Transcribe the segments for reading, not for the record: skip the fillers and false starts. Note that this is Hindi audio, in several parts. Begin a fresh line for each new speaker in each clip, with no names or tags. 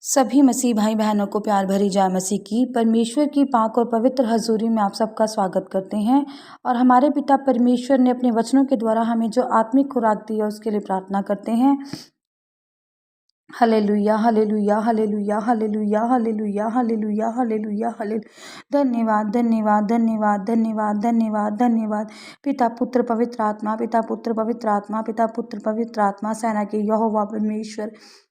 सभी मसीह भाई बहनों को प्यार भरी जय मसीह की। परमेश्वर की पाक और पवित्र हजूरी में आप सबका स्वागत करते हैं और हमारे पिता परमेश्वर ने अपने वचनों के द्वारा हमें जो आत्मिक खुराक दी है उसके लिए प्रार्थना करते हैं। Hallelujah hallelujah hallelujah hallelujah hallelujah hallelujah hallelujah hallelujah. धन्यवाद धन्यवाद धन्यवाद धन्यवाद धन्यवाद धन्यवाद। पिता पुत्र पवित्र आत्मा, पिता पुत्र पवित्र आत्मा, पिता पुत्र पवित्र आत्मा, सेना के यहोवा परमेश्वर,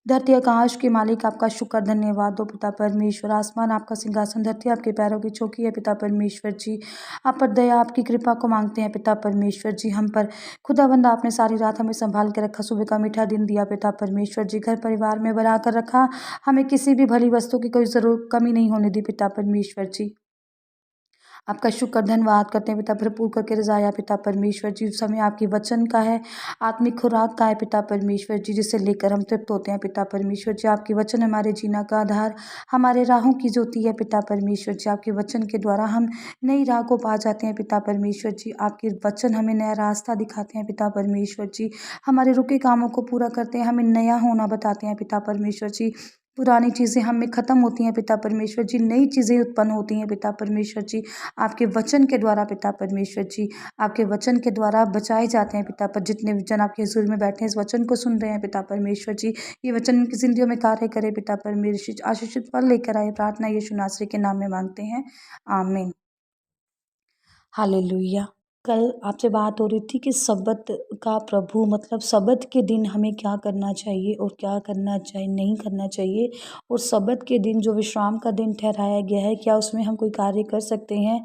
धरती आकाश के मालिक, आपका शुक्र धन्यवाद हो पिता परमेश्वर। आसमान आपका सिंहासन, धरती आपके पैरों की चौकी है पिता परमेश्वर जी। आप पर दया, आपकी कृपा को मांगते हैं पिता परमेश्वर जी। हम पर खुदाबंद आपने सारी रात हमें संभाल के रखा, सुबह का मीठा दिन दिया पिता परमेश्वर जी। घर परिवार में बना कर रखा, हमें किसी भी भली वस्तु की कोई जरूरत कमी नहीं होने दी पिता परमेश्वर जी। आपका शुक्र धन्यवाद करते हैं पिता, भरपूर करके रजाया पिता परमेश्वर जी। उस समय आपकी वचन का है, आत्मिक खुराक का है पिता परमेश्वर जी, जिसे लेकर हम तृप्त होते हैं पिता परमेश्वर जी। आपकी वचन हमारे जीना का आधार, हमारे राहों की ज्योति है पिता परमेश्वर जी। आपके वचन के द्वारा हम नई राह को पा जाते हैं पिता परमेश्वर जी। आपके वचन हमें नया रास्ता दिखाते हैं पिता परमेश्वर जी। हमारे रुके कामों को पूरा करते हैं, हमें नया होना बताते हैं पिता परमेश्वर जी। पुरानी चीज़ें हम में ख़त्म होती हैं पिता परमेश्वर जी, नई चीज़ें उत्पन्न होती हैं पिता परमेश्वर जी। आपके वचन के द्वारा पिता परमेश्वर जी, आपके वचन के द्वारा बचाए जाते हैं पिता पर। जितने जन आपके हुजूर में बैठे हैं, इस वचन को सुन रहे हैं पिता परमेश्वर जी, ये वचन उनकी जिंदगियों में कार्य करे पिता परमेश्वर। आशीषित फल लेकर आए, प्रार्थना यीशु नासरी के नाम में मांगते हैं, आमीन। हालेलुया। कल आपसे बात हो रही थी कि सब्बत का प्रभु, मतलब सब्बत के दिन हमें क्या करना चाहिए और क्या करना चाहिए, नहीं करना चाहिए। और सब्बत के दिन जो विश्राम का दिन ठहराया गया है, क्या उसमें हम कोई कार्य कर सकते हैं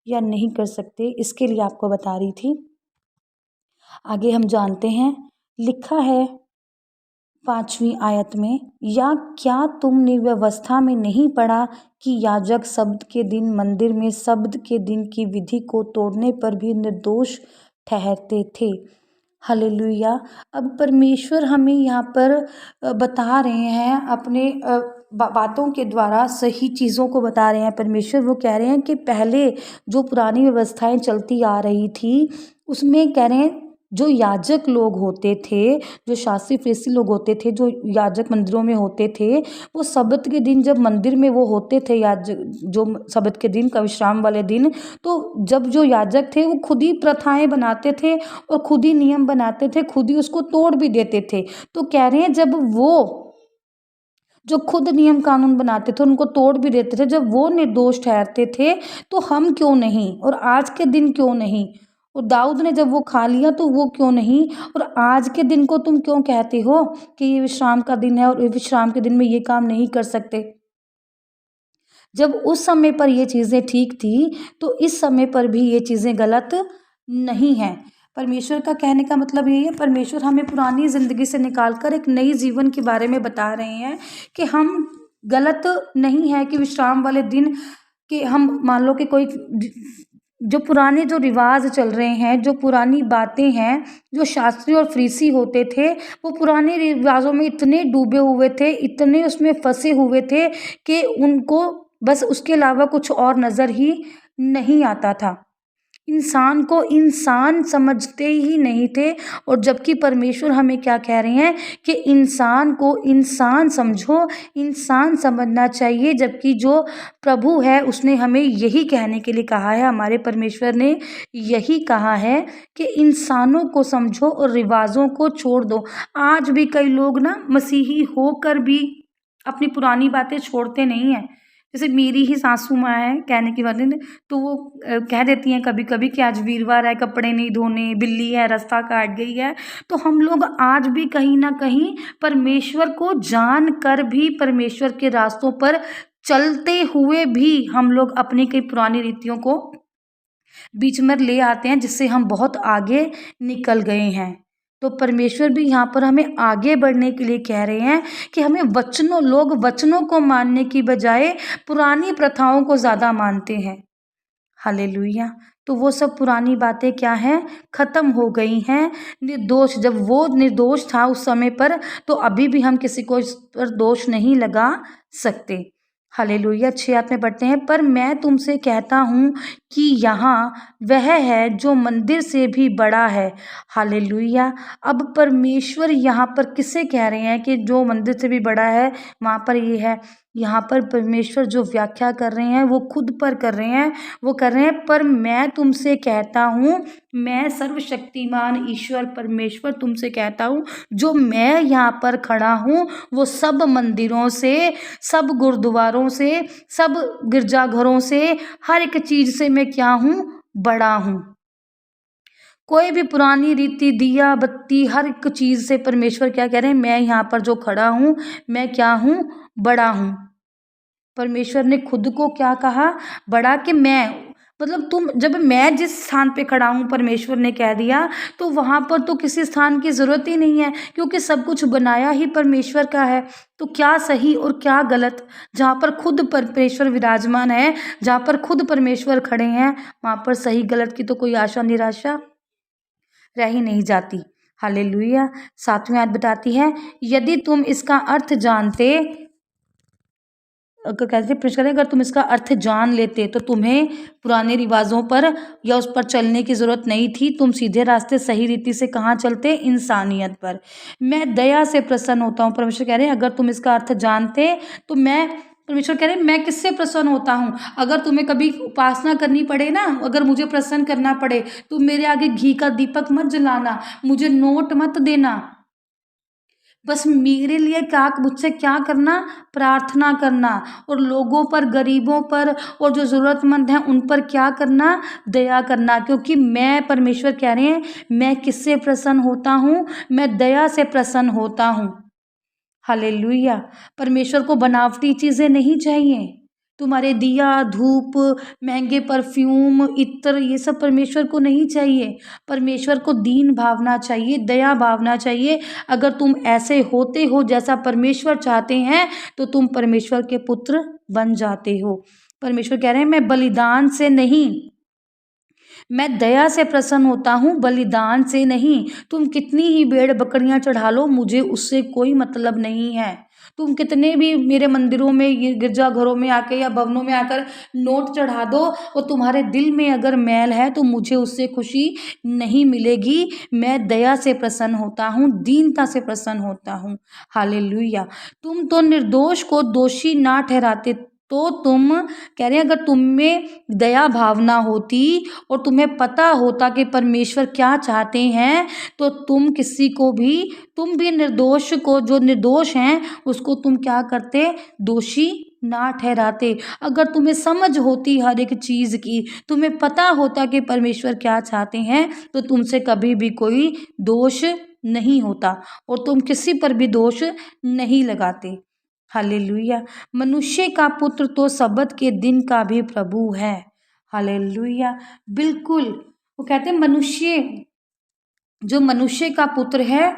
या नहीं कर सकते, इसके लिए आपको बता रही थी। आगे हम जानते हैं, लिखा है 5वीं आयत में, या क्या तुमने व्यवस्था में नहीं पढ़ा कि याजक सब्त के दिन मंदिर में सब्त के दिन की विधि को तोड़ने पर भी निर्दोष ठहरते थे। हालेलुया। अब परमेश्वर हमें यहाँ पर बता रहे हैं, अपने बातों के द्वारा सही चीज़ों को बता रहे हैं परमेश्वर। वो कह रहे हैं कि पहले जो पुरानी व्यवस्थाएं चलती आ रही थी, उसमें कह रहे हैं जो याजक लोग होते थे, जो शास्त्री फरीसी लोग होते थे, जो याजक मंदिरों में होते थे, वो सब्त के दिन जब मंदिर में वो होते थे, याजक जो सब्त के दिन का विश्राम वाले दिन, तो जब जो याजक थे वो खुद ही प्रथाएं बनाते थे और खुद ही नियम बनाते थे, खुद ही उसको तोड़ भी देते थे। तो कह रहे हैं जब वो जो खुद नियम कानून बनाते थे, उनको तोड़ भी देते थे, जब वो निर्दोष ठहरते थे, तो हम क्यों नहीं, और आज के दिन क्यों नहीं। और दाऊद ने जब वो खा लिया तो वो क्यों नहीं, और आज के दिन को तुम क्यों कहते हो कि ये विश्राम का दिन है और विश्राम के दिन में ये काम नहीं कर सकते। जब उस समय पर ये चीज़ें ठीक थी, तो इस समय पर भी ये चीज़ें गलत नहीं हैं। परमेश्वर का कहने का मतलब यही है, परमेश्वर हमें पुरानी ज़िंदगी से निकालकर एक नई जीवन के बारे में बता रहे हैं कि हम गलत नहीं है कि विश्राम वाले दिन कि हम मान लो कि कोई जो पुराने जो रिवाज चल रहे हैं, जो पुरानी बातें हैं, जो शास्त्री और फरीसी होते थे, वो पुराने रिवाजों में इतने डूबे हुए थे, इतने उसमें फंसे हुए थे कि उनको बस उसके अलावा कुछ और नज़र ही नहीं आता था। इंसान को इंसान समझते ही नहीं थे। और जबकि परमेश्वर हमें क्या कह रहे हैं कि इंसान को इंसान समझो, इंसान समझना चाहिए। जबकि जो प्रभु है उसने हमें यही कहने के लिए कहा है, हमारे परमेश्वर ने यही कहा है कि इंसानों को समझो और रिवाजों को छोड़ दो। आज भी कई लोग ना मसीही होकर भी अपनी पुरानी बातें छोड़ते नहीं हैं। जैसे मेरी ही सासू माँ है, कहने की बात नहीं, तो वो कह देती हैं कभी कभी कि आज वीरवार है, कपड़े नहीं धोने, बिल्ली है रास्ता काट गई है। तो हम लोग आज भी कहीं ना कहीं परमेश्वर को जान कर भी, परमेश्वर के रास्तों पर चलते हुए भी हम लोग अपनी कई पुरानी रीतियों को बीच में ले आते हैं, जिससे हम बहुत आगे निकल गए हैं। तो परमेश्वर भी यहाँ पर हमें आगे बढ़ने के लिए कह रहे हैं कि हमें लोग वचनों को मानने की बजाय पुरानी प्रथाओं को ज़्यादा मानते हैं। हालेलुया। तो वो सब पुरानी बातें क्या हैं, ख़त्म हो गई हैं। निर्दोष, जब वो निर्दोष था उस समय पर, तो अभी भी हम किसी को इस पर दोष नहीं लगा सकते। हालेलुया। 6 में पढ़ते हैं, पर मैं तुमसे कहता हूँ कि यहाँ वह है जो मंदिर से भी बड़ा है। हालेलुया। अब परमेश्वर यहाँ पर किसे कह रहे हैं कि जो मंदिर से भी बड़ा है, वहाँ पर ये है। यहाँ पर परमेश्वर जो व्याख्या कर रहे हैं वो खुद पर कर रहे हैं। वो कर रहे हैं, पर मैं तुमसे कहता हूँ, मैं सर्वशक्तिमान ईश्वर परमेश्वर तुमसे कहता हूँ, जो मैं यहाँ पर खड़ा हूँ वो सब मंदिरों से, सब गुरुद्वारों से, सब गिरजाघरों से, हर एक चीज़ से मैं क्या हूँ, बड़ा हूँ। कोई भी पुरानी रीति, दिया बत्ती, हर एक चीज़ से परमेश्वर क्या कह रहे हैं, मैं यहाँ पर जो खड़ा हूँ, मैं क्या हूँ, बड़ा हूँ। परमेश्वर ने खुद को क्या कहा, बड़ा, कि मैं, मतलब तुम, जब मैं जिस स्थान पे खड़ा हूँ परमेश्वर ने कह दिया, तो वहाँ पर तो किसी स्थान की ज़रूरत ही नहीं है, क्योंकि सब कुछ बनाया ही परमेश्वर का है। तो क्या सही और क्या गलत, जहाँ पर खुद परमेश्वर विराजमान है, जहाँ पर खुद परमेश्वर खड़े हैं, वहाँ पर सही गलत की तो कोई आशा निराशा रह ही नहीं जाती। हालेलुया। 7वीं आयत बताती है, यदि तुम इसका अर्थ जानते, अगर कैसे प्रश्न करें, अगर तुम इसका अर्थ जान लेते तो तुम्हें पुराने रिवाजों पर या उस पर चलने की ज़रूरत नहीं थी। तुम सीधे रास्ते सही रीति से कहाँ चलते, इंसानियत पर। मैं दया से प्रसन्न होता हूँ, परमेश्वर कह रहे हैं, अगर तुम इसका अर्थ जानते तो मैं, परमेश्वर कह रहे हैं, मैं किससे प्रसन्न होता हूँ। अगर तुम्हें कभी उपासना करनी पड़े ना, अगर मुझे प्रसन्न करना पड़े, तो मेरे आगे घी का दीपक मत जलाना, मुझे नोट मत देना, बस मेरे लिए क्या, मुझसे क्या करना, प्रार्थना करना, और लोगों पर, गरीबों पर, और जो ज़रूरतमंद हैं उन पर क्या करना, दया करना। क्योंकि मैं, परमेश्वर कह रहे हैं, मैं किससे प्रसन्न होता हूँ, मैं दया से प्रसन्न होता हूँ। हालेलुया। परमेश्वर को बनावटी चीज़ें नहीं चाहिए। तुम्हारे दिया, धूप, महंगे परफ्यूम, इत्र, ये सब परमेश्वर को नहीं चाहिए। परमेश्वर को दीन भावना चाहिए, दया भावना चाहिए। अगर तुम ऐसे होते हो जैसा परमेश्वर चाहते हैं, तो तुम परमेश्वर के पुत्र बन जाते हो। परमेश्वर कह रहे हैं, मैं बलिदान से नहीं, मैं दया से प्रसन्न होता हूँ, बलिदान से नहीं। तुम कितनी ही भेड़ बकरियां चढ़ा लो, मुझे उससे कोई मतलब नहीं है। तुम कितने भी मेरे मंदिरों में, ये गिरजाघरों में आके या भवनों में आकर नोट चढ़ा दो, और तुम्हारे दिल में अगर मैल है तो मुझे उससे खुशी नहीं मिलेगी। मैं दया से प्रसन्न होता हूँ, दीनता से प्रसन्न होता हूँ। हालेलुया। तुम तो निर्दोष को दोषी ना ठहराते, तो तुम, कह रहे हैं, अगर तुम में दया भावना होती और तुम्हें पता होता कि परमेश्वर क्या चाहते हैं, तो तुम किसी को भी, तुम भी निर्दोष को, जो निर्दोष हैं उसको तुम क्या करते, दोषी ना ठहराते। अगर तुम्हें समझ होती हर एक चीज़ की, तुम्हें पता होता कि परमेश्वर क्या चाहते हैं, तो तुमसे कभी भी कोई दोष नहीं होता, और तुम किसी पर भी दोष नहीं लगाते। हालेलुया। मनुष्य का पुत्र तो सबत के दिन का भी प्रभु है। हालेलुया। बिल्कुल, वो कहते हैं मनुष्य, जो मनुष्य का पुत्र है,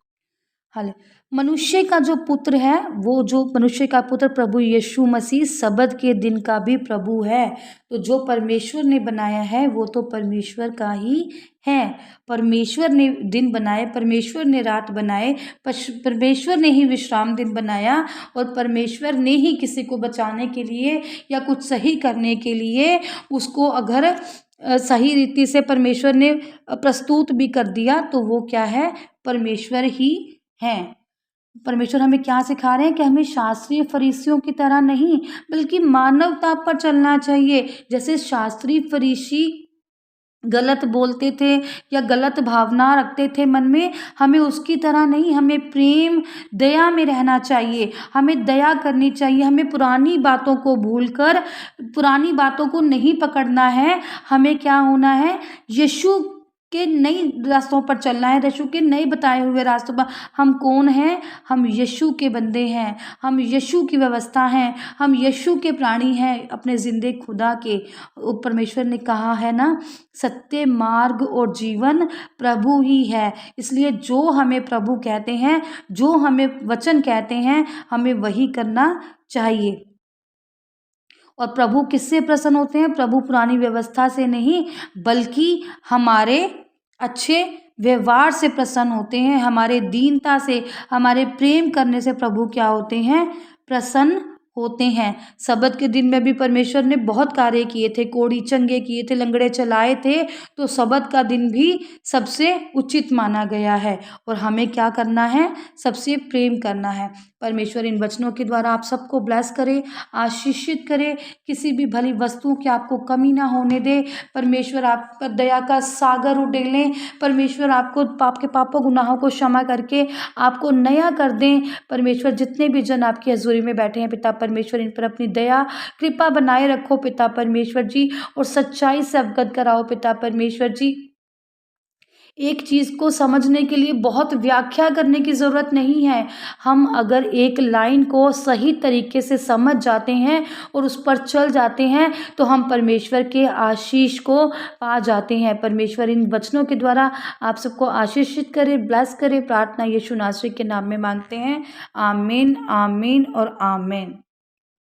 हाले, मनुष्य का जो पुत्र है, वो जो मनुष्य का पुत्र प्रभु यीशु मसीह सबत के दिन का भी प्रभु है। तो जो परमेश्वर ने बनाया है वो तो परमेश्वर का ही है। परमेश्वर ने दिन बनाए, परमेश्वर ने रात बनाए, परमेश्वर ने ही विश्राम दिन बनाया, और परमेश्वर ने ही किसी को बचाने के लिए या कुछ सही करने के लिए उसको अगर सही रीति से परमेश्वर ने प्रस्तुत भी कर दिया, तो वो क्या है, परमेश्वर ही हैं। परमेश्वर हमें क्या सिखा रहे हैं कि हमें शास्त्रीय फरीसियों की तरह नहीं, बल्कि मानवता पर चलना चाहिए। जैसे शास्त्रीय फरीसी गलत बोलते थे या गलत भावना रखते थे मन में, हमें उसकी तरह नहीं, हमें प्रेम दया में रहना चाहिए, हमें दया करनी चाहिए। हमें पुरानी बातों को भूलकर, पुरानी बातों को नहीं पकड़ना है। हमें क्या होना है, यीशु के नई रास्तों पर चलना है, यीशु के नए बताए हुए रास्तों पर। हम कौन हैं, हम यीशु के बंदे हैं, हम यीशु की व्यवस्था हैं, हम यीशु के प्राणी हैं, अपने जिंदे खुदा के। परमेश्वर ने कहा है ना, सत्य, मार्ग और जीवन प्रभु ही है। इसलिए जो हमें प्रभु कहते हैं, जो हमें वचन कहते हैं, हमें वही करना चाहिए। और प्रभु किससे प्रसन्न होते हैं, प्रभु पुरानी व्यवस्था से नहीं, बल्कि हमारे अच्छे व्यवहार से प्रसन्न होते हैं, हमारे दीनता से, हमारे प्रेम करने से प्रभु क्या होते हैं, प्रसन्न होते हैं। सब्त के दिन में भी परमेश्वर ने बहुत कार्य किए थे, कोढ़ी चंगे किए थे, लंगड़े चलाए थे, तो सब्त का दिन भी सबसे उचित माना गया है। और हमें क्या करना है? सबसे प्रेम करना है। परमेश्वर इन वचनों के द्वारा आप सबको ब्लेस करे, आशीषित करे, किसी भी भली वस्तु की आपको कमी ना होने दे। परमेश्वर आप पर दया का सागर उडेलें। परमेश्वर आपको आपके पापों गुनाहों को क्षमा करके आपको नया कर दें। परमेश्वर जितने भी जन आपकी हजूरी में बैठे हैं पिता परमेश्वर, इन पर अपनी दया कृपा बनाए रखो पिता परमेश्वर जी, और सच्चाई से अवगत कराओ पिता परमेश्वर जी। एक चीज़ को समझने के लिए बहुत व्याख्या करने की ज़रूरत नहीं है। हम अगर एक लाइन को सही तरीके से समझ जाते हैं और उस पर चल जाते हैं, तो हम परमेश्वर के आशीष को पा जाते हैं। परमेश्वर इन वचनों के द्वारा आप सबको आशीषित करे, ब्लेस करे। प्रार्थना यीशु नासरी के नाम में मांगते हैं। आमीन, आमीन और आमीन।